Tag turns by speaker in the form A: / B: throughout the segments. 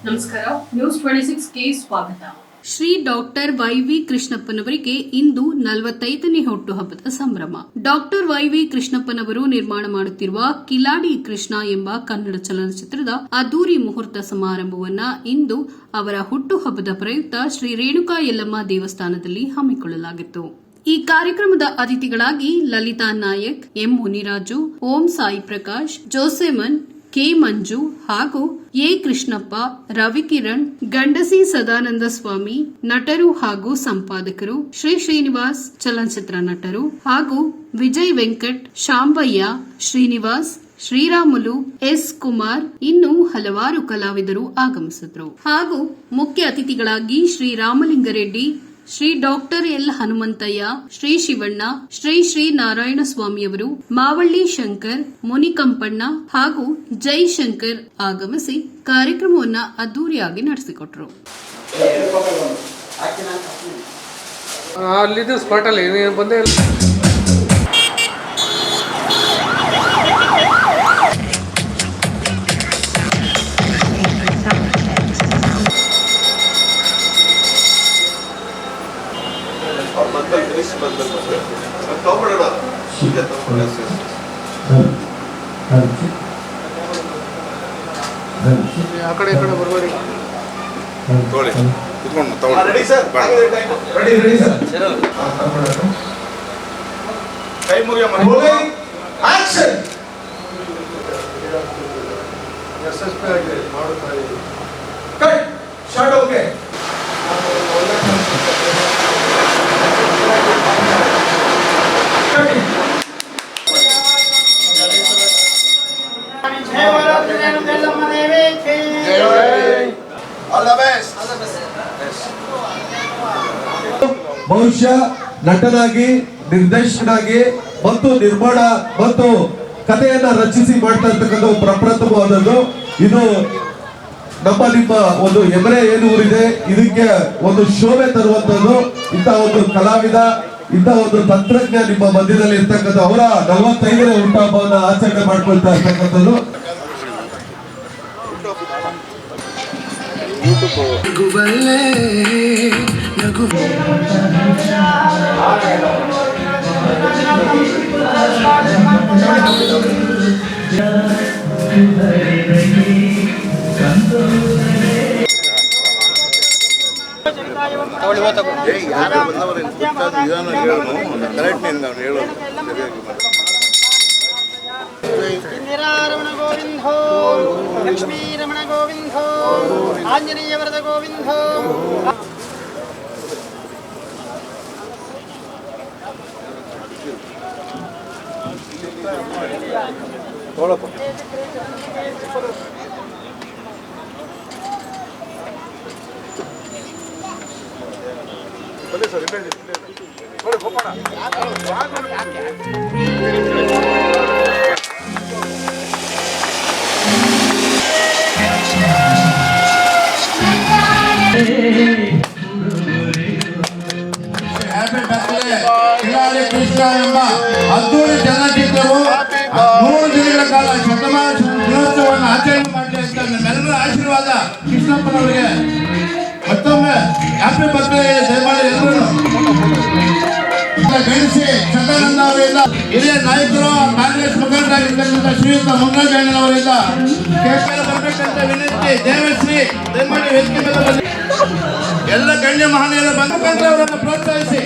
A: ನಮಸ್ಕಾರ, ನ್ಯೂಸ್ 26ಗೆ ಸ್ವಾಗತ.
B: ಶ್ರೀ ಡಾಕ್ಟರ್ ವೈ.ವಿ. ಕೃಷ್ಣಪ್ಪನವರಿಗೆ ಇಂದು 45ನೇ ಹುಟ್ಟುಹಬ್ಬದ ಸಂಭ್ರಮ. ಡಾಕ್ಟರ್ ವೈ.ವಿ. ಕೃಷ್ಣಪ್ಪನವರು ನಿರ್ಮಾಣ ಮಾಡುತ್ತಿರುವ ಕಿಲಾಡಿ ಕೃಷ್ಣ ಎಂಬ ಕನ್ನಡ ಚಲನಚಿತ್ರದ ಅದ್ದೂರಿ ಮುಹೂರ್ತ ಸಮಾರಂಭವನ್ನ ಇಂದು ಅವರ ಹುಟ್ಟುಹಬ್ಬದ ಪ್ರಯುಕ್ತ ಶ್ರೀ ರೇಣುಕಾ ಯಲ್ಲಮ್ಮ ದೇವಸ್ಥಾನದಲ್ಲಿ ಹಮ್ಮಿಕೊಳ್ಳಲಾಗಿತ್ತು. ಈ ಕಾರ್ಯಕ್ರಮದ ಅತಿಥಿಗಳಾಗಿ ಲಲಿತಾ ನಾಯಕ್, ಎಂ ಮುನಿರಾಜು, ಓಂ ಸಾಯಿ ಪ್ರಕಾಶ್, ಜೋಸೆಮನ್, ಕೆ ಮಂಜು ಹಾಗೂ ಎ ಕೃಷ್ಣಪ್ಪ, ರವಿಕಿರಣ್, ಗಂಡಸಿ ಸದಾನಂದ ಸ್ವಾಮಿ, ನಟರು ಹಾಗೂ ಸಂಪಾದಕರು, ಶ್ರೀ ಶ್ರೀನಿವಾಸ್ ಚಲನಚಿತ್ರ ನಟರು ಹಾಗೂ ವಿಜಯ್ ವೆಂಕಟ್, ಶಾಂಬಯ್ಯ, ಶ್ರೀನಿವಾಸ್, ಶ್ರೀರಾಮುಲು, ಎಸ್ ಕುಮಾರ್ ಇನ್ನೂ ಹಲವಾರು ಕಲಾವಿದರು ಆಗಮಿಸಿದ್ರು. ಹಾಗೂ ಮುಖ್ಯ ಅತಿಥಿಗಳಾಗಿ ಶ್ರೀ ರಾಮಲಿಂಗರೆಡ್ಡಿ, ಶ್ರೀ ಡಾಕ್ಟರ್ ಎಲ್ ಹನುಮಂತಯ್ಯ, ಶ್ರೀ ಶಿವಣ್ಣ, ಶ್ರೀ ನಾರಾಯಣ ಸ್ವಾಮಿಯವರು, ಮಾವಳ್ಳಿ ಶಂಕರ್, ಮುನಿಕಂಪಣ್ಣ ಹಾಗೂ ಜೈಶಂಕರ್ ಆಗಮಿಸಿ ಕಾರ್ಯಕ್ರಮವನ್ನು ಅದ್ದೂರಿಯಾಗಿ ನಡೆಸಿಕೊಟ್ರು.
C: ಬಹುಶಃ ನಟನಾಗಿ, ನಿರ್ದೇಶಕನಾಗಿ ಮತ್ತು ನಿರ್ಮಾಣ ಮತ್ತು ಕಥೆಯನ್ನ ರಚಿಸಿ ಮಾಡ್ತಾ ಇರ್ತಕ್ಕಂಥ ಪ್ರಪ್ರಥಮವಾದದ್ದು ಇದು. ನಿಮ್ಮ ಒಂದು ಹೆಮ್ಮರೆ ಏನು ಊರಿದೆ, ಇದಕ್ಕೆ ಒಂದು ಶೋಭೆ ತರುವಂತದ್ದು. ಇಂಥ ಒಂದು ಕಲಾವಿದ, ಇಂಥ ಒಂದು ತಂತ್ರಜ್ಞ ನಿಮ್ಮ ಮಧ್ಯದಲ್ಲಿ ಇರ್ತಕ್ಕಂಥ ಅವರ 45ನೇ ಹುಟ್ಟುಹಬ್ಬವನ್ನು ಆಚರಣೆ ಮಾಡ್ಕೊಳ್ತಾ ಇರ್ತಕ್ಕಂಥದ್ದು.
D: ಇಂದಿರಾರಮಣ ಗೋವಿಂದೋ, ಲಕ್ಷ್ಮೀ ರಮಣ ಗೋವಿಂದೋ, ಆಂಜನೇಯ ವರದ ಗೋವಿಂದೋ.
E: ಕಿಲಾಡಿ ಕೃಷ್ಣ ಎಂಬ ಅದ್ದೂರಿ ಚಲನಚಿತ್ರವು 3 ದಿನಗಳ ಕಾಲ ಶತಮಾನ ದಿನೋತ್ಸವವನ್ನು ಆಚರಣೆ ಮಾಡಲಿ ಅಂತ ನಮ್ಮೆಲ್ಲರ ಆಶೀರ್ವಾದ. ಕೃಷ್ಣಪ್ಪನವರಿಗೆ ಮತ್ತೊಮ್ಮೆ ಹ್ಯಾಪಿ ಬರ್ತ್ಡೇ ದಯಮಾಡಿ ಎಲ್ಲರೂ ಗಣಿಸಿ. ಸದಾನಂದ ಅವರಿಂದ, ಹಿರಿಯ ನಾಯಕರು, ಕಾಂಗ್ರೆಸ್ ಮುಖಂಡರಾಗಿರ್ತಕ್ಕಂಥ ಶ್ರೀಯುತ ಮಂಗರಾಜಣ್ಣನವರಿಂದ ಕೇಸರ ಬರಬೇಕಂತ ವಿನಂತಿ. ದೇವಶ್ರೀ ದಯಮಾಡಿ ವೇದಿಕೆ ಮೇಲೆ ಬಂದು ಎಲ್ಲ ಗಣ್ಯ ಮಹನೀಯರು ಬಂದ ಅವರನ್ನು ಪ್ರೋತ್ಸಾಹಿಸಿ.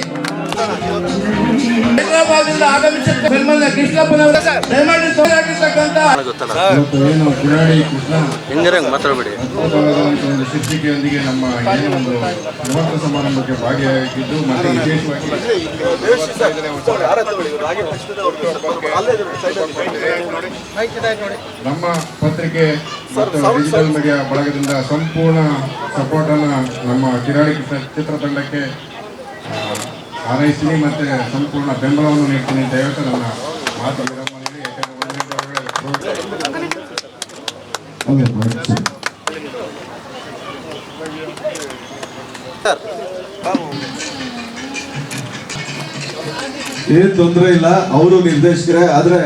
E: ಹೈದರಾಬಾದಿಂದ ಆಗಮಿಸಿದ ನಿರ್ಮಲ ಕೃಷ್ಣಪ್ಪನವರ ದಯಮಾಡಿ ತೋರಾಗಿರ್ತಕ್ಕಂಥ ಏನು ಕಿಲಾಡಿ ಕೃಷ್ಣ ಒಂದು ಶೀರ್ಷಿಕೆಯೊಂದಿಗೆ ನಮ್ಮ ಏನು ಒಂದು ಮುಹೂರ್ತ ಸಮಾರಂಭಕ್ಕೆ ಭಾಗಿಯಾಗಿದ್ದು ಮತ್ತು ವಿಶೇಷವಾಗಿ ನಮ್ಮ ಪತ್ರಿಕೆ ಮತ್ತು ಡಿಜಿಟಲ್ ಮೀಡಿಯಾ ಬಳಗದಿಂದ ಸಂಪೂರ್ಣ ಸಪೋರ್ಟ್ ಅನ್ನು ನಮ್ಮ ಕಿಲಾಡಿ ಕೃಷ್ಣ ಚಿತ್ರತಂಡಕ್ಕೆ ಹಾರೈಸ್ತೀನಿ ಮತ್ತು ಸಂಪೂರ್ಣ ಬೆಂಬಲವನ್ನು ನೀಡ್ತೀನಿ. ದಯವಿಟ್ಟು ನನ್ನ ಮಾತು ವಿರಾಮ ನೀಡಿ.
C: ಏನ್ ತೊಂದರೆ ಇಲ್ಲ, ಅವರು ನಿರ್ದೇಶಕರೇ. ಆದ್ರೆ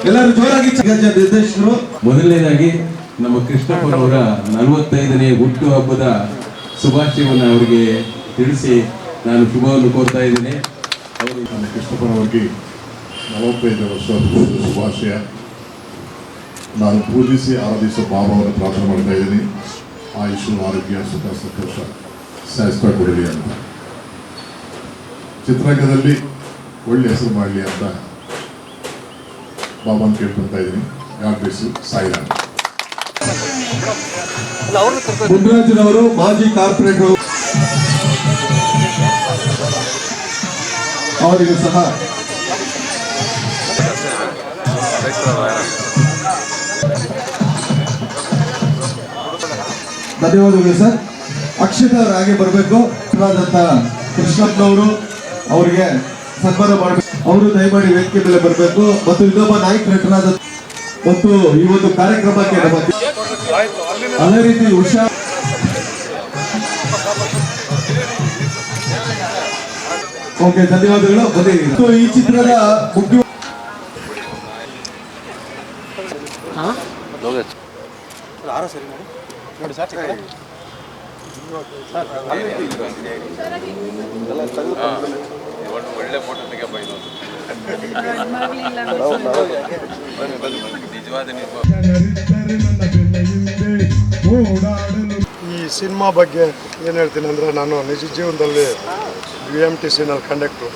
C: ಎಲ್ಲರೂ ಜೋರಾಗಿ ನಿರ್ದೇಶಕರು. ಮೊದಲನೇದಾಗಿ
F: ನಮ್ಮ ಕೃಷ್ಣಪ್ಪನವರ 45ನೇ ಹುಟ್ಟುಹಬ್ಬದ ಶುಭಾಶಯವನ್ನು ಅವರಿಗೆ ತಿಳಿಸಿ ನಾನು ಶುಭವನ್ನು ಕೋರ್ತಾ ಇದ್ದೇನೆ.
G: ಅವರು ನಮ್ಮ ಕೃಷ್ಣಪ್ಪನವರಿಗೆ 45 ವರ್ಷ ಹುಟ್ಟುಹಬ್ಬದ ಶುಭಾಶಯ. ನಾನು ಪೂಜಿಸಿ ಆರಾಧಿಸುವ ಬಾಬಾವನ್ನು ಪ್ರಾರ್ಥನೆ ಮಾಡ್ತಾ ಇದ್ದೀನಿ. ಆಯುಷು, ಆರೋಗ್ಯ, ಸುಖ, ಸಂತೋಷ ಶಾಶ್ವತ ಕೊಡಲಿ ಅಂತ, ಚಿತ್ರರಂಗದಲ್ಲಿ ಒಳ್ಳೆ ಹೆಸರು ಮಾಡಲಿ ಅಂತ ಬಾಬಾನ ಕೇಳ್ಕೊತಾ ಇದ್ದೀನಿ. God bless you. ಸಾಯಿರಾಮ್.
C: ಗುಂಡರಾಜನವರು ಮಾಜಿ ಕಾರ್ಪೊರೇಟರ್, ಅವರಿಗೂ ಸಹ ಧನ್ಯವಾದಗಳು ಸರ್. ಅಕ್ಷತಾ ಅವರು ಹಾಗೆ ಬರಬೇಕು. ಕೃಷ್ಣಪ್ಪನವರು ಅವರಿಗೆ ಸನ್ಮಾನ ಮಾಡಬೇಕು. ಅವರು ದಯಮಾಡಿ ವೇದಿಕೆ ಮೇಲೆ ಬರಬೇಕು. ಮತ್ತು ಇನ್ನೊಬ್ಬ ನಾಯಕ ನಟರಾದ ಮತ್ತು ಈ ಒಂದು ಕಾರ್ಯಕ್ರಮಕ್ಕೆ ನಮ್ಮ ಅದೇ ರೀತಿ ಉಷಾ ಓಕೆ, ಧನ್ಯವಾದಗಳು. ಬನ್ನಿ. ಈ ಚಿತ್ರದ ಮುಖ್ಯ
H: ಒಳ್ಳೆ ಫೋಟೋ ತೆಗೆಯಬಹುದು.
I: ಈ ಸಿನಿಮಾ ಬಗ್ಗೆ ಏನು ಹೇಳ್ತೀನಿ ಅಂದರೆ, ನಾನು ನಿಜ ಜೀವನದಲ್ಲಿ BMTCನಲ್ಲಿ ಕಂಡಕ್ಟ್ರು,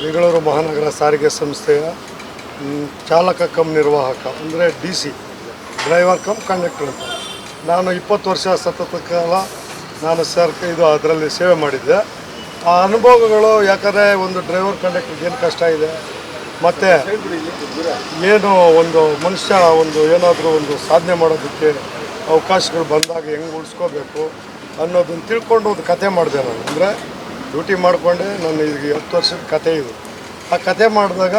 I: ಬೆಂಗಳೂರು ಮಹಾನಗರ ಸಾರಿಗೆ ಸಂಸ್ಥೆಯ ಚಾಲಕ ಕಮ್ ನಿರ್ವಾಹಕ, ಅಂದರೆ DC, ಡ್ರೈವರ್ ಕಮ್ ಕಂಡಕ್ಟ್ರ್ ಅಂತ. ನಾನು 20 ವರ್ಷ ಸತತ ಕಾಲ ನಾನು ಅದರಲ್ಲಿ ಸೇವೆ ಮಾಡಿದ್ದೆ. ಆ ಅನುಭವಗಳು, ಯಾಕಂದರೆ ಒಂದು ಡ್ರೈವರ್ ಕಂಡಕ್ಟ್ರಿಗೆ ಏನು ಕಷ್ಟ ಇದೆ, ಮತ್ತು ಏನು ಒಂದು ಮನುಷ್ಯ ಏನಾದರೂ ಒಂದು ಸಾಧನೆ ಮಾಡೋದಕ್ಕೆ ಅವಕಾಶಗಳು ಬಂದಾಗ ಹೆಂಗೆ ಉಳಿಸ್ಕೋಬೇಕು ಅನ್ನೋದನ್ನು ತಿಳ್ಕೊಂಡು ಒಂದು ಕತೆ ಮಾಡಿದೆ ನಾನು. ಅಂದರೆ ಡ್ಯೂಟಿ ಮಾಡಿಕೊಂಡೆ. ನಾನು ಈಗ 10 ವರ್ಷದ ಕತೆ ಇದು. ಆ ಕತೆ ಮಾಡಿದಾಗ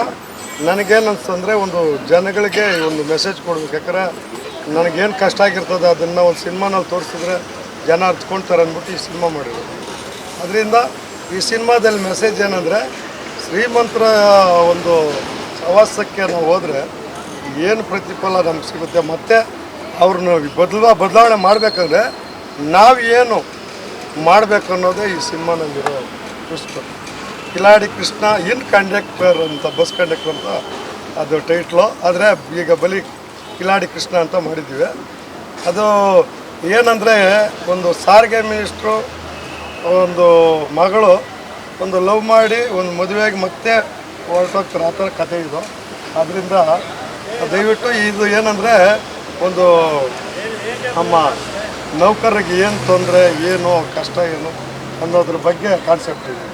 I: ನನಗೇನು ಅನಿಸ್ತಂದರೆ, ಒಂದು ಜನಗಳಿಗೆ ಒಂದು ಮೆಸೇಜ್ ಕೊಡ್ಬೇಕು. ಯಾಕಂದರೆ ನನಗೇನು ಕಷ್ಟ ಆಗಿರ್ತದೆ ಅದನ್ನು ಒಂದು ಸಿನಿಮಾನಲ್ಲಿ ತೋರಿಸಿದ್ರೆ ಜನ ಅರ್ತ್ಕೊಳ್ತಾರೆ ಅಂದ್ಬಿಟ್ಟು ಈ ಸಿನಿಮಾ ಮಾಡಿರೋದು. ಅದರಿಂದ ಈ ಸಿನಿಮಾದಲ್ಲಿ ಮೆಸೇಜ್ ಏನಂದರೆ, ಶ್ರೀಮಂತರ ಒಂದು ಸವಾಸಕ್ಕೆ ನಾವು ಹೋದರೆ ಏನು ಪ್ರತಿಫಲ ನಮ್ಗೆ ಸಿಗುತ್ತೆ, ಮತ್ತು ಅವ್ರನ್ನ ಬದಲಾವಣೆ ಮಾಡಬೇಕಂದ್ರೆ ನಾವು ಏನು ಮಾಡಬೇಕು ಅನ್ನೋದೇ ಈ ಸಿನಿಮಾನಲ್ಲಿರೋ ಟ್ವಿಸ್ಟ್. ಕಿಲಾಡಿ ಕೃಷ್ಣ ಇನ್ ಕಂಡಕ್ಟರ್ ಅಂತ, ಬಸ್ ಕಂಡಕ್ಟರ್ ಅಂತ ಅದು ಟೈಟ್ಲು. ಆದರೆ ಈಗ ಬಲಿ ಕಿಲಾಡಿ ಕೃಷ್ಣ ಅಂತ ಮಾಡಿದ್ದೀವಿ. ಅದು ಏನಂದರೆ, ಒಂದು ಸಾರಿಗೆ ಮಿನಿಸ್ಟ್ರು ಒಂದು ಮಗಳು ಒಂದು ಲವ್ ಮಾಡಿ ಒಂದು ಮದುವೆಯಾಗಿ ಮತ್ತೆ ಹೊರಟೋಗ್ತಾರೆ, ಆ ಥರ ಕಥೆ ಇದು. ಆದ್ದರಿಂದ ದಯವಿಟ್ಟು ಇದು ಏನಂದರೆ, ಒಂದು ನಮ್ಮ ನೌಕರರಿಗೆ ಏನು ತೊಂದರೆ, ಏನು ಕಷ್ಟ, ಏನು ಅನ್ನೋದ್ರ ಬಗ್ಗೆ ಕಾನ್ಸೆಪ್ಟ್ ಇದೆ.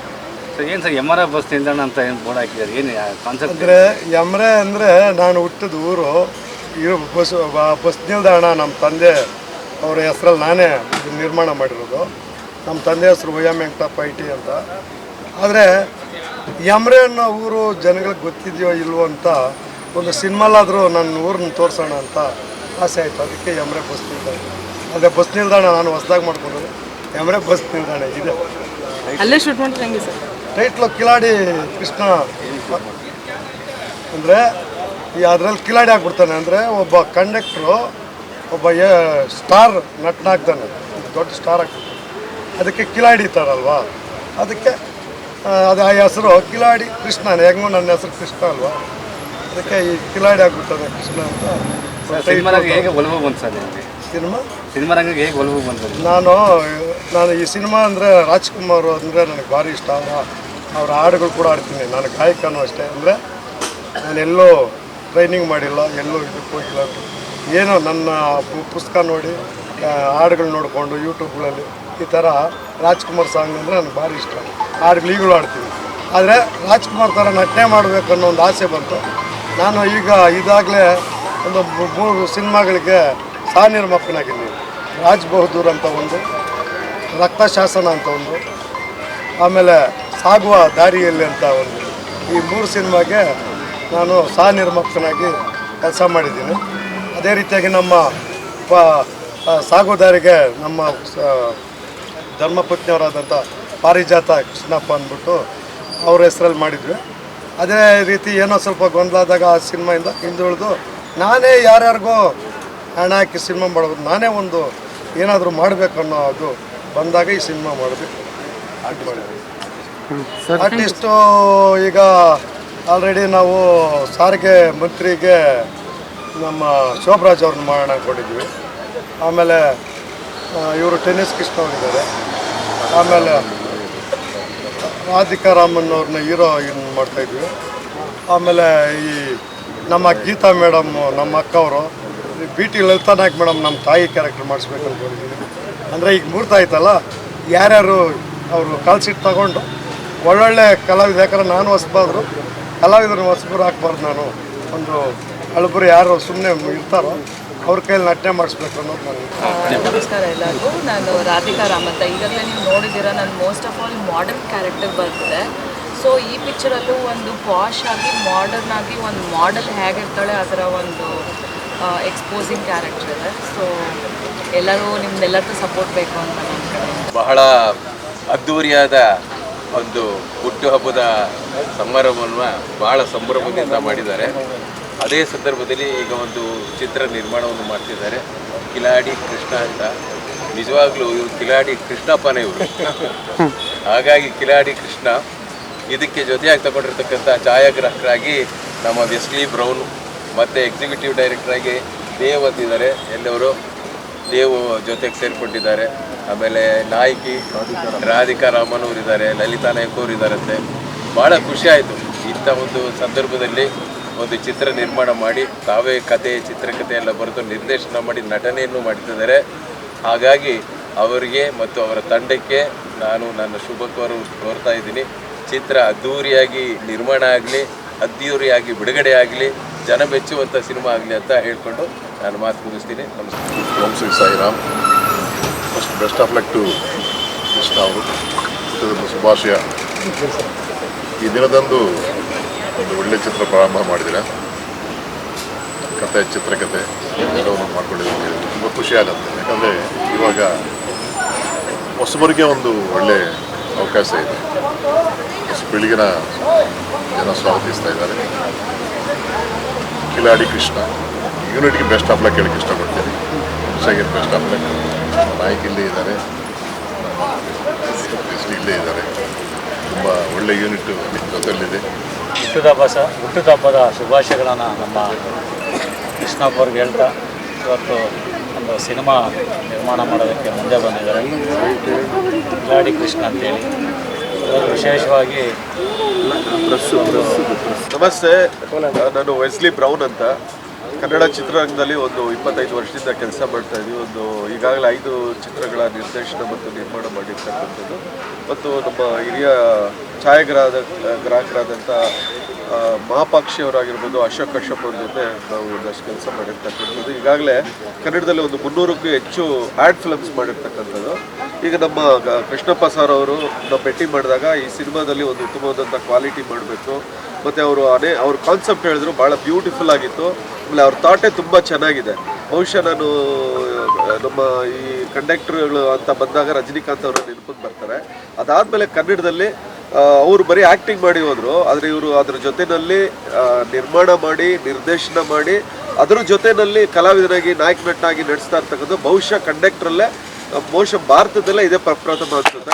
H: ಸರ್, ಏನು ಸರ್ MRI ಬಸ್ ನಿಲ್ದಾಣ ಅಂತ ಏನು ಬೋರ್ಡ್ ಹಾಕಿದ್ದಾರೆ, ಏನು ಕಾನ್ಸೆಪ್ಟ್?
I: ಅಂದರೆ MRI ಅಂದರೆ, ನಾನು ಹುಟ್ಟಿದ ಊರು ಬಸ್ ನಿಲ್ದಾಣ ನಮ್ಮ ತಂದೆ ಅವರ ಹೆಸರಲ್ಲಿ ನಾನೇ ನಿರ್ಮಾಣ ಮಾಡಿರೋದು. ನಮ್ಮ ತಂದೆ ಹೆಸರು OM ವೆಂಕಟಪ್ಪ IT ಅಂತ. ಆದರೆ MRI ಅನ್ನೋ ಊರು ಜನಗಳಿಗೆ ಗೊತ್ತಿದೆಯೋ ಇಲ್ವೋ ಅಂತ ಒಂದು ಸಿನಿಮಾಲಾದರೂ ನನ್ನ ಊರನ್ನ ತೋರಿಸೋಣ ಅಂತ ಆಸೆ ಆಯಿತು. ಅದಕ್ಕೆ MRI ಬಸ್ ನಿಲ್ದಾಣ. ಅದೇ ಬಸ್ ನಿಲ್ದಾಣ ನಾನು ಹೊಸದಾಗಿ ಮಾಡ್ಕೊಂಡ್ರೆ MRI ಬಸ್ ನಿಲ್ದಾಣ ಇದೆ.
A: ಅಲ್ಲೇ ಶೂಟ್ ಮಾಡಿದ್ರೆ ಹೆಂಗೆ ಸರ್?
I: ಟೈಟ್ಲು ಕಿಲಾಡಿ ಕೃಷ್ಣ. ಅಂದರೆ ಅದರಲ್ಲಿ ಕಿಲಾಡಿ ಆಗ್ಬಿಡ್ತಾನೆ. ಅಂದರೆ ಒಬ್ಬ ಕಂಡಕ್ಟ್ರು ಒಬ್ಬ ಸ್ಟಾರ್ ನಟನಾಗ್ತಾನೆ, ದೊಡ್ಡ ಸ್ಟಾರ್ ಆಗ್ತಾನೆ. ಅದಕ್ಕೆ ಕಿಲಾಡಿ ಇರ್ತಾರಲ್ವಾ, ಅದಕ್ಕೆ ಅದು ಆ ಹೆಸರು ಕಿಲಾಡಿ ಕೃಷ್ಣನೇ. ಹೆಂಗೂ ನನ್ನ ಹೆಸರು ಕೃಷ್ಣ ಅಲ್ವಾ, ಅದಕ್ಕೆ ಈ ಕಿಲಾಡಿ ಆಗ್ಬಿಡ್ತಾನೆ ಕೃಷ್ಣ ಅಂತ.
H: ಹೇಗೆ ಒಲವು ಬಂತು ಸರ್ ಸಿನಿಮಾ ರಂಗಕ್ಕೆ? ಹೇಗೆ ಒಲವು ಬಂತು?
I: ನಾನು ಈ ಸಿನಿಮಾ ಅಂದರೆ ರಾಜ್ಕುಮಾರ್ ಅಂದರೆ ನನಗೆ ಭಾರಿ ಇಷ್ಟ. ಅವ್ರ ಹಾಡುಗಳು ಕೂಡ ಆಡ್ತೀನಿ. ನಾನು ಗಾಯಕನೂ ಅಷ್ಟೇ. ಅಂದರೆ ನಾನೆಲ್ಲೋ ಟ್ರೈನಿಂಗ್ ಮಾಡಿಲ್ಲ, ಎಲ್ಲೋ ಇದಕ್ಕೆ ಹೋಗಿಲ್ಲ. ಏನೋ ನನ್ನ ಪುಸ್ತಕ ನೋಡಿ, ಹಾಡುಗಳು ನೋಡಿಕೊಂಡು ಯೂಟ್ಯೂಬ್ಗಳಲ್ಲಿ ಈ ಥರ ರಾಜ್ಕುಮಾರ್ ಸಾಂಗ್ ಅಂದರೆ ನನಗೆ ಭಾರಿ ಇಷ್ಟ. ಹಾಡುಗಳು ಈಗಲೂ ಆಡ್ತೀನಿ. ಆದರೆ ರಾಜ್ಕುಮಾರ್ ಥರ ನಟನೆ ಮಾಡಬೇಕು ಅನ್ನೋ ಒಂದು ಆಸೆ ಬಂತು. ನಾನು ಈಗ ಇದಾಗಲೇ ಒಂದು 3 ಸಿನಿಮಾಗಳಿಗೆ ಸಹ ನಿರ್ಮಾಪಕನಾಗಿದ್ದೀನಿ. ರಾಜ್ ಬಹದ್ದೂರ್ ಅಂತ ಒಂದು, ರಕ್ತ ಶಾಸನ ಅಂತ ಒಂದು, ಆಮೇಲೆ ಸಾಗುವ ದಾರಿಯಲ್ಲಿ ಅಂತ ಒಂದು. ಈ 3 ಸಿನಿಮಾಗೆ ನಾನು ಸಹ ನಿರ್ಮಾಪಕನಾಗಿ ಕೆಲಸ ಮಾಡಿದ್ದೀನಿ. ಅದೇ ರೀತಿಯಾಗಿ ನಮ್ಮ ಸಾಗೋ ದಾರಿಗೆ ನಮ್ಮ ಧರ್ಮಪತ್ನಿಯವರಾದಂಥ ಪಾರಿಜಾತ ಕೃಷ್ಣಪ್ಪ ಅಂದ್ಬಿಟ್ಟು ಅವ್ರ ಹೆಸರಲ್ಲಿ ಮಾಡಿದ್ವಿ. ಅದೇ ರೀತಿ ಏನೋ ಸ್ವಲ್ಪ ಗೊಂದಲ ಆದಾಗ ಆ ಸಿನಿಮಾಯಿಂದ ಹಿಂದುಳಿದು ನಾನೇ ಯಾರ್ಯಾರಿಗೋ ಹಣ ಹಾಕಿ ಸಿನಿಮಾ ಮಾಡೋದು, ನಾನೇ ಒಂದು ಏನಾದರೂ ಮಾಡಬೇಕು ಅನ್ನೋ ಅದು ಬಂದಾಗ ಈ ಸಿನಿಮಾ ಮಾಡಿದೆ. ಆರ್ಟಿಸ್ಟು ಈಗ ಆಲ್ರೆಡಿ ನಾವು ಸಾರಿಗೆ ಮಂತ್ರಿಗೆ ನಮ್ಮ ಶೋಭರಾಜ್ ಅವ್ರನ್ನ ಮಾಡೋಣ ಅಂದ್ಕೊಂಡಿದ್ವಿ. ಆಮೇಲೆ ಇವರು ಟೆನ್ನಿಸ್ ಕೃಷ್ಣ ಅವರಿದ್ದಾರೆ. ಆಮೇಲೆ ರಾಧಿಕಾ ರಾಮನ್ ಅವ್ರನ್ನ ಹೀರೋಯಿನ್ ಮಾಡ್ತಾಯಿದ್ವಿ. ಆಮೇಲೆ ಈ ನಮ್ಮ ಗೀತಾ ಮೇಡಮ್ ನಮ್ಮ ಅಕ್ಕವರು, BT ಲಲಿತಾ ನಾಯಕ್ ಮೇಡಮ್ ನಮ್ಮ ತಾಯಿ ಕ್ಯಾರೆಕ್ಟರ್ ಮಾಡಿಸ್ಬೇಕು ಅಂದ್ಕೊಂಡಿದ್ದೀನಿ. ಅಂದರೆ ಈಗ ಮೂರ್ತಾಯ್ತಲ್ಲ, ಯಾರ್ಯಾರು ಅವರು ಕಾಲ್ ಸೀಟ್ ತಗೊಂಡು ಒಳ್ಳೊಳ್ಳೆ ಕಲಾವಿದ, ಯಾಕಂದ್ರೆ ನಾನು ಹೊಸಬಾದ್ರು ಕಲಾವಿದರನ್ನ ಹೊಸಬರು ಹಾಕ್ಬಾರ್ದು. ನಾನು ಒಂದು ಹಳಬರು ಯಾರು ಸುಮ್ಮನೆ ಇರ್ತಾರೋ ಅವ್ರ ಕೈಯಲ್ಲಿ ನಟನೆ ಮಾಡಿಸ್ಬೇಕು ಅನ್ನೋದು ನನಗೆ.
A: ನಮಸ್ಕಾರ ಎಲ್ಲರಿಗೂ. ನಾನು ರಾಧಿಕಾ ರಾಮಂತ. ಈಗಾಗಲೇ ನೀವು ನೋಡಿದ್ದೀರಾ, ನಾನು most of all modern character ಬರ್ತಿದೆ. ಸೊ ಈ ಪಿಕ್ಚರಲ್ಲೂ ಒಂದು ಪಾಶ್ ಆಗಿ ಮಾಡರ್ನ್ ಆಗಿ ಒಂದು ಮಾಡೆಲ್ ಹೇಗಿರ್ತಾಳೆ ಆ ಥರ ಒಂದು ಎಕ್ಸ್ಪೋಸಿಂಗ್ ಕ್ಯಾರೆಕ್ಟರ್ ಇದೆ. ಸೊ ಎಲ್ಲರೂ ನಿಮ್ದೆಲ್ಲರಿಗೂ ಸಪೋರ್ಟ್ ಬೇಕು ಅಂತ ನನ್ನ ಕಡೆ.
F: ಬಹಳ ಅದ್ಧೂರಿಯಾದ ಒಂದು ಹುಟ್ಟುಹಬ್ಬದ ಸಮಾರಂಭವನ್ನು ಬಹಳ ಸಂಭ್ರಮದಿಂದ ಮಾಡಿದ್ದಾರೆ. ಅದೇ ಸಂದರ್ಭದಲ್ಲಿ ಈಗ ಒಂದು ಚಿತ್ರ ನಿರ್ಮಾಣವನ್ನು ಮಾಡ್ತಿದ್ದಾರೆ, ಕಿಲಾಡಿ ಕೃಷ್ಣ ಅಂತ. ನಿಜವಾಗ್ಲೂ ಇವರು ಕಿಲಾಡಿ ಕೃಷ್ಣಪ್ಪನೇ ಇವರು. ಹಾಗಾಗಿ ಕಿಲಾಡಿ ಕೃಷ್ಣ ಇದಕ್ಕೆ ಜೊತೆಯಾಗಿ ತಗೊಂಡಿರ್ತಕ್ಕಂಥ ಛಾಯಾಗ್ರಾಹಕರಾಗಿ ನಮ್ಮ ವೆಸ್ಲಿ ಬ್ರೌನ್ ಮತ್ತು ಎಕ್ಸಿಕ್ಯೂಟಿವ್ ಡೈರೆಕ್ಟರಾಗಿ ದೇವ್ ಅಂತಿದ್ದಾರೆ. ಎಲ್ಲವರು ದೇವು ಜೊತೆಗೆ ಸೇರಿಕೊಂಡಿದ್ದಾರೆ. ಆಮೇಲೆ ನಾಯಕಿ ರಾಧಿಕಾ ರಾಮನ್ ಅವರಿದ್ದಾರೆ, ಲಲಿತಾ ನಾಯಕ್ ಅವರು ಇದ್ದಾರಂತೆ. ಭಾಳ ಖುಷಿ ಆಯಿತು ಇಂಥ ಒಂದು ಸಂದರ್ಭದಲ್ಲಿ ಒಂದು ಚಿತ್ರ ನಿರ್ಮಾಣ ಮಾಡಿ ತಾವೇ ಕತೆ ಚಿತ್ರಕಥೆ ಎಲ್ಲ ಬರೆದು ನಿರ್ದೇಶನ ಮಾಡಿ ನಟನೆಯನ್ನು ಮಾಡ್ತಿದ್ದಾರೆ. ಹಾಗಾಗಿ ಅವರಿಗೆ ಮತ್ತು ಅವರ ತಂಡಕ್ಕೆ ನಾನು ನನ್ನ ಶುಭ ಕೋರ್ತಾ ಇದ್ದೀನಿ. ಚಿತ್ರ ಅದ್ಧೂರಿಯಾಗಿ ನಿರ್ಮಾಣ ಆಗಲಿ, ಅದ್ಧೂರಿಯಾಗಿ ಬಿಡುಗಡೆ ಆಗಲಿ, ಜನ ಮೆಚ್ಚುವಂಥ ಸಿನಿಮಾ ಆಗಲಿ ಅಂತ ಹೇಳ್ಕೊಂಡು ನಾನು ಮಾತು ಮುಗಿಸ್ತೀನಿ. ನಮಸ್ಕಾರ.
G: Om Shri Sairam. First best of luck to Krishna ಅವರು. ಶುಭಾಶಯ. ಈ ದಿನದಂದು ಒಂದು ಒಳ್ಳೆಯ ಚಿತ್ರ ಪ್ರಾರಂಭ ಮಾಡಿದ್ದೀರ. ಕತೆ ಚಿತ್ರಕಥೆ ಎಲ್ಲವನ್ನು ಮಾಡ್ಕೊಂಡಿದ್ದೀನಿ. ತುಂಬ ಖುಷಿ ಆಗುತ್ತೆ. ಯಾಕಂದರೆ ಇವಾಗ ಹೊಸಬರಿಗೆ ಒಂದು ಒಳ್ಳೆಯ ಅವಕಾಶ ಇದೆ. ಹೊಸ ಬೆಳಗಿನ ಜನ ಸ್ವಾಗತಿಸ್ತಾ ಇದ್ದಾರೆ. ಕಿಲಾಡಿ ಕೃಷ್ಣ ಯೂನಿಟ್ಗೆ ಬೆಸ್ಟ್ ಆಫ್ ಲಕ್ ಹೇಳಕ್ಕೆ ಇಷ್ಟಪಡ್ತೀನಿ. ಖುಷಿಯಾಗಿ ಬೆಸ್ಟ್ ಆಫ್ ಲಕ್. ನಾಯಕ್ ಇಲ್ಲೇ ಇದ್ದಾರೆ, ಇಲ್ಲೇ ಇದ್ದಾರೆ. ತುಂಬ ಒಳ್ಳೆ ಯೂನಿಟ್ ಜೊತೆಯಲ್ಲಿದೆ.
J: ಹುಟ್ಟುಹಬ್ಬದ ಶುಭಾಶಯಗಳನ್ನು ನಮ್ಮ ಕೃಷ್ಣಪ್ಪ ಅವ್ರಿಗೆ ಹೇಳ್ತಾ ಇವತ್ತು ಒಂದು ಸಿನಿಮಾ ನಿರ್ಮಾಣ ಮಾಡೋದಕ್ಕೆ ಮುಂದೆ ಬಂದಿದ್ದಾರೆ, ಕಿಲಾಡಿ ಕೃಷ್ಣ ಅಂತೇಳಿ. ವಿಶೇಷವಾಗಿ
C: ನಮಸ್ತೆ, ನಾನು ವೆಸ್ಲಿ ಬ್ರೌನ್ ಅಂತ. ಕನ್ನಡ ಚಿತ್ರರಂಗದಲ್ಲಿ ಒಂದು 25 ವರ್ಷದಿಂದ ಕೆಲಸ ಮಾಡ್ತಾ ಇದ್ದೀವಿ. ಒಂದು ಈಗಾಗಲೇ 5 ಚಿತ್ರಗಳ ನಿರ್ದೇಶನ ಮತ್ತು ನಿರ್ಮಾಣ ಮಾಡಿರ್ತಕ್ಕಂಥದ್ದು. ಮತ್ತು ನಮ್ಮ ಹಿರಿಯ ಛಾಯಾಗ್ರಾಹಕರಾದಂಥ ಮಹಾಪಾಕ್ಷಿ ಅವರಾಗಿರ್ಬೋದು, ಅಶೋಕ್ ಕಶ್ಯಪ್ ಅವ್ರ ಜೊತೆ ನಾವು ಒಂದಷ್ಟು ಕೆಲಸ ಮಾಡಿರ್ತಕ್ಕಂಥದ್ದು. ಈಗಾಗಲೇ ಕನ್ನಡದಲ್ಲಿ ಒಂದು 300ಕ್ಕೂ ಹೆಚ್ಚು ಆ್ಯಡ್ ಫಿಲಮ್ಸ್ ಮಾಡಿರ್ತಕ್ಕಂಥದ್ದು. ಈಗ ನಮ್ಮ ಕೃಷ್ಣಪ್ಪ ಸರ್ ಅವರು ನಾವು ಭೇಟಿ ಮಾಡಿದಾಗ ಈ ಸಿನಿಮಾದಲ್ಲಿ ಒಂದು ಉತ್ತಮವಾದಂಥ ಕ್ವಾಲಿಟಿ ಮಾಡಬೇಕು, ಮತ್ತು ಅವ್ರ ಕಾನ್ಸೆಪ್ಟ್ ಹೇಳಿದ್ರು ಭಾಳ ಬ್ಯೂಟಿಫುಲ್ ಆಗಿತ್ತು. ಆಮೇಲೆ ಅವ್ರ ಥಾಟೇ ತುಂಬ ಚೆನ್ನಾಗಿದೆ. ಬಹುಶಃ ನಾನು ನಮ್ಮ ಈ ಕಂಡಕ್ಟರ್ಗಳು ಅಂತ ಬಂದಾಗ ರಜನಿಕಾಂತ್ ಅವರ ನೆನಪಿಗೆ ಬರ್ತಾರೆ. ಅದಾದಮೇಲೆ ಕನ್ನಡದಲ್ಲಿ ಅವರು ಬರೀ ಆ್ಯಕ್ಟಿಂಗ್ ಮಾಡಿ ಹೋದರು, ಆದರೆ ಇವರು ಅದ್ರ ಜೊತೆಯಲ್ಲಿ ನಿರ್ಮಾಣ ಮಾಡಿ ನಿರ್ದೇಶನ ಮಾಡಿ ಅದರ ಜೊತೆಯಲ್ಲಿ ಕಲಾವಿದನಾಗಿ ನಾಯಕ ನಟನಾಗಿ ನಡೆಸ್ತಾ ಇರ್ತಕ್ಕಂಥ ಬಹುಶಃ ಕಂಡಕ್ಟ್ರಲ್ಲೇ ಬಹುಶಃ ಭಾರತದಲ್ಲೇ ಇದೇ ಪ್ರಪ್ರಥಮ ಅನಿಸುತ್ತೆ.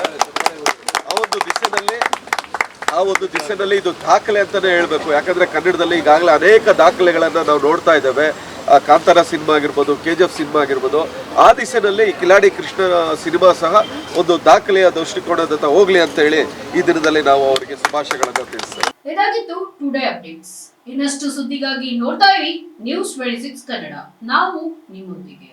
C: ಆ ಒಂದು ದಿಸೆಯಲ್ಲಿ ಇದು ದಾಖಲೆ ಅಂತಲೇ ಹೇಳಬೇಕು. ಯಾಕಂದರೆ ಕನ್ನಡದಲ್ಲಿ ಈಗಾಗಲೇ ಅನೇಕ ದಾಖಲೆಗಳನ್ನು ನಾವು ನೋಡ್ತಾ ಇದ್ದೇವೆ. ಕಾಂತಾರ ಸಿನಿಮಾ ಆಗಿರ್ಬೋದು, KGF ಸಿನಿಮಾ ಆಗಿರ್ಬೋದು. ಆ ದಿಸೆಯಲ್ಲಿ ಈ ಕಿಲಾಡಿ ಕೃಷ್ಣ ಸಿನಿಮಾ ಸಹ ಒಂದು ದಾಖಲೆಯ ದೃಷ್ಟಿಕೋನದಂತ ಹೋಗ್ಲಿ ಅಂತ ಹೇಳಿ ಈ ದಿನದಲ್ಲಿ ನಾವು ಅವರಿಗೆ ಶುಭಾಶಯಗಳನ್ನು ತಿಳಿಸ್ತೇವೆ.
B: ಇದಾಗಿತ್ತು ಟುಡೇ ಅಪ್ಡೇಟ್ಸ್. ಇನ್ನಷ್ಟು ಸುದ್ದಿಗಾಗಿ ನೋಡ್ತಾ ಇರಿ News 26 ಕನ್ನಡ. ನಾವು ನಿಮ್ಮೊಂದಿಗೆ.